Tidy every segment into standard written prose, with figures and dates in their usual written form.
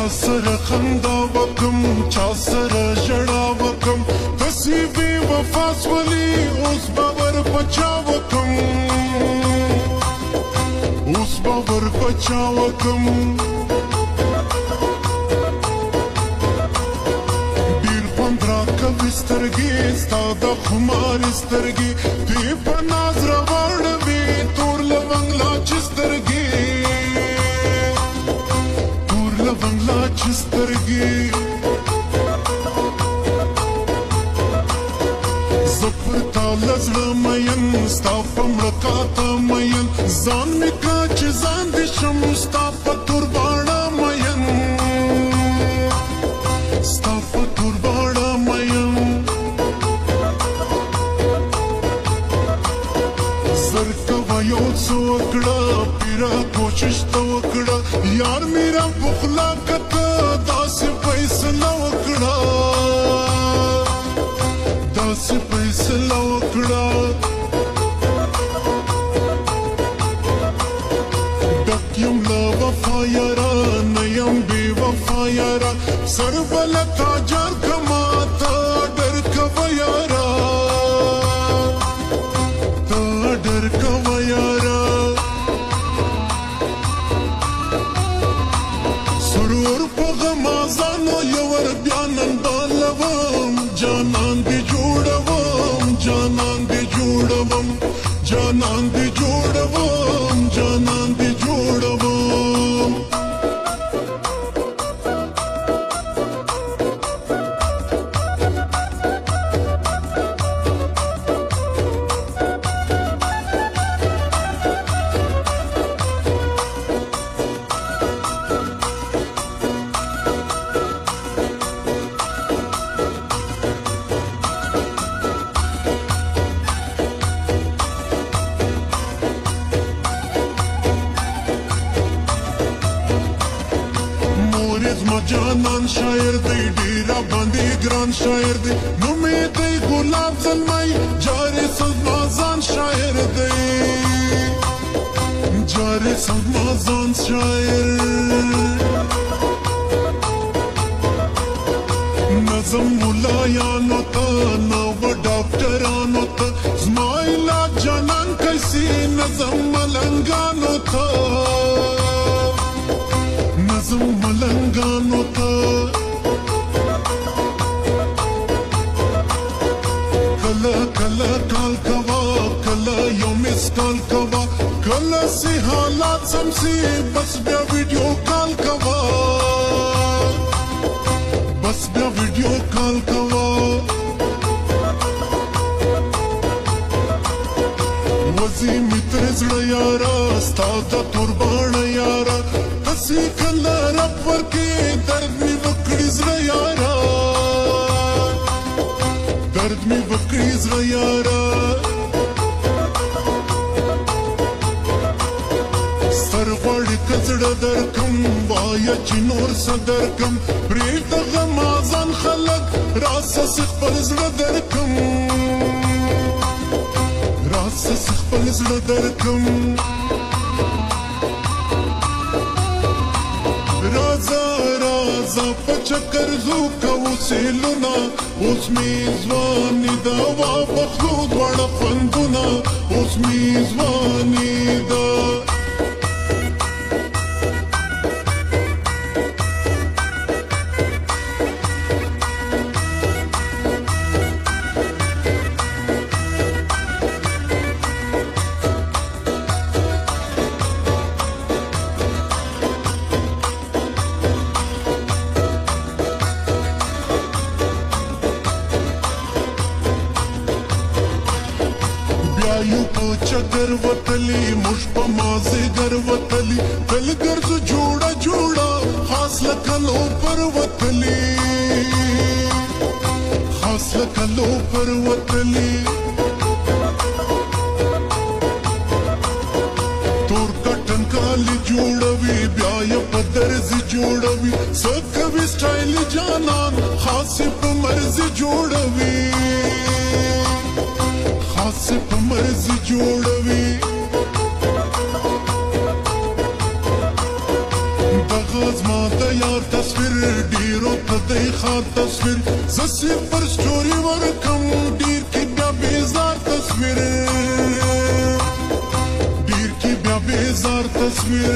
سره خندا وکم چا سره ژړا وکم داسې بې وفا سولې اوس به ورپچا وکم اوس به ورپچا وکم ډېر خوند راکوي سترګې ستا د خمار سترګې دې په ناز راواړوي تور لونګ لا چې سترګې بنگلا چسترگی زپر تالا زړه مین ستا په مړکاته مین ځان مې کا چې ځان دې شم ستا په تور باڼه مین ستا په تور باڼه مین زر کوه یو څه وکړه پیره کوشش ته وکړه یار میرا بخلا کته داسې فیصله وکړه داسې فیصله وکړه ډک یم له وفا یاره نه یم بې وفا یاره سر به له تا جار کما ته ډر کوه یاره ته ډر کوه یاره سرور په غمازانو یور بیا نن بالوم جانان دې جوړوم جانان دې جوړوم جانان دې جوړوم جانان دې جوړوم زما جانان شاعر دی ډیرا باندې ګران شاعر دی نومې دی ګلاب زلمی جارې سلمازان شاعر دی جارې سلمازان شاعر نظم ملایانو ته نو ډاکټرانو ته زما علاج جانان کیسې نظم ملنګانو ته نظم ملنګانو ته کله کله کال کوا کله یو مس کال کوا کله سي حالات سمسي بس بیا ویډیو کال کوا بس بیا ویډیو کال کوا وزي می تر زړه یاره ستا د تور باڼه یاره داسې کله رب ورکې درد مې وکړي زړه یاره درد مې وکړي زړه یاره سر غواړي که زړه درکم وایه چې نور څه درکم پرېږده غمازان خلک راسه چې خپل زړه درکم راسه چې خپل زړه درکم رازا رازا په چکر زو کوو سیلونه اوس مې ځواني ده واپخلو دواړه خوندونه اوس مې ځواني ده یو په چکر وتلی موږ په مازیګر وتلی تل ګرځو جوړه جوړه خاص لکه لو پر وتلی خاص لکه لو پر وتلی تور کټن کالی جوړوي بیا یې په درزي جوړوي څه کوي سټایل جانان خاص په مرزي جوړوي خاص په مرزي جوړوي دغه زما د یار تصویر خا تصویر زسی پر سٹوری ورکم ډیر کی بیا بیزار تصویر ډیر کی بیا بیزار تصویر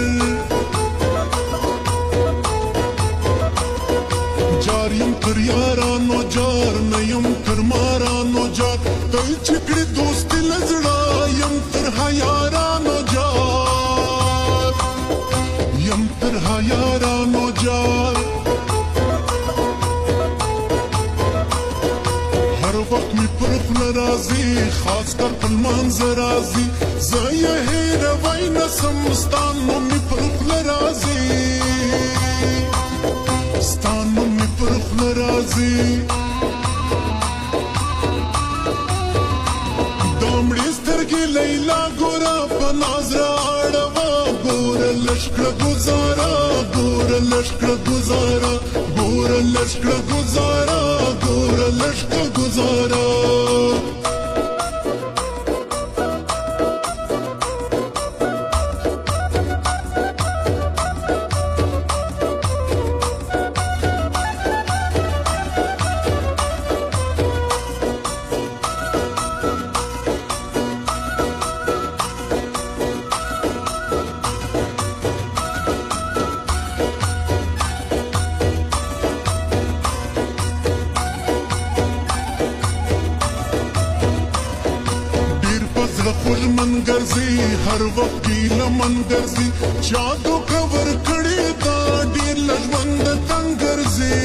جار یم تر یارانو جار نه یم تر مارانو جار تل چکړې دوستي لزړه یم تر یارانو جار یم تر یارانو جار هر وخت می پر خوله راځي خاص کر په لمانځه راځي زه یې هېروی نسم ستا نوم مې پر خوله راځي ستا نوم مې پر خوله راځي دا مړې سترګې لیلا ګوره په ناز راړوه ګوره لږ کړه ګوزاره ګوره لږ کړه ګوزاره ګوره لږ کړه ګوزاره ګوره لږ کړه ګوزاره خوږ من ګرځي هر وخت ګیله من ګرځي چا دوکه ورکړې دا ډېر له ژونده تنګ ګرځي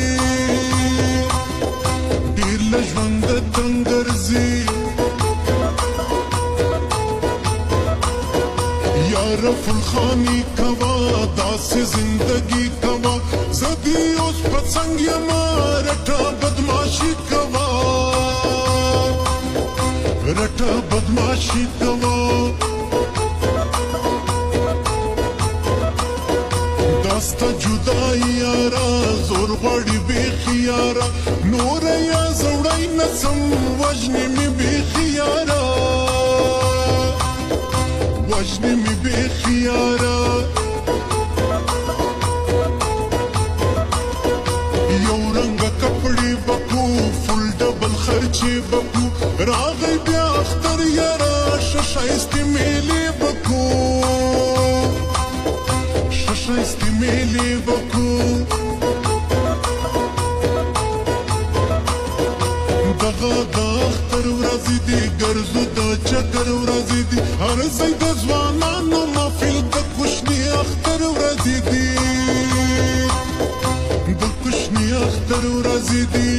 ډېر له ژونده تنګ ګرځي یاره فلخاني کوه داسې زندګي کوه زه دې اوس په څنګ یمه رټه بدماشي کوه رټه بدماشي کوه دا ستا جدایي یاره زور غواړي بیخي یاره نوره یې زوړی نڅم وژنې مې بیخي یاره وژنې مې بیخي یاره یو رنګه کپړې بکو فل ډبل خرچې بکو راغی بیا اختر یاره ښه ښایستې میلې بکو ښه ښایستې میلې بکو دغه د اختر ورځې دي ګرځو د چکر ورځې دي هر ځای د ځوانانو محفل د کوشني اختر ورځې دي د کوشني اختر ورځې دي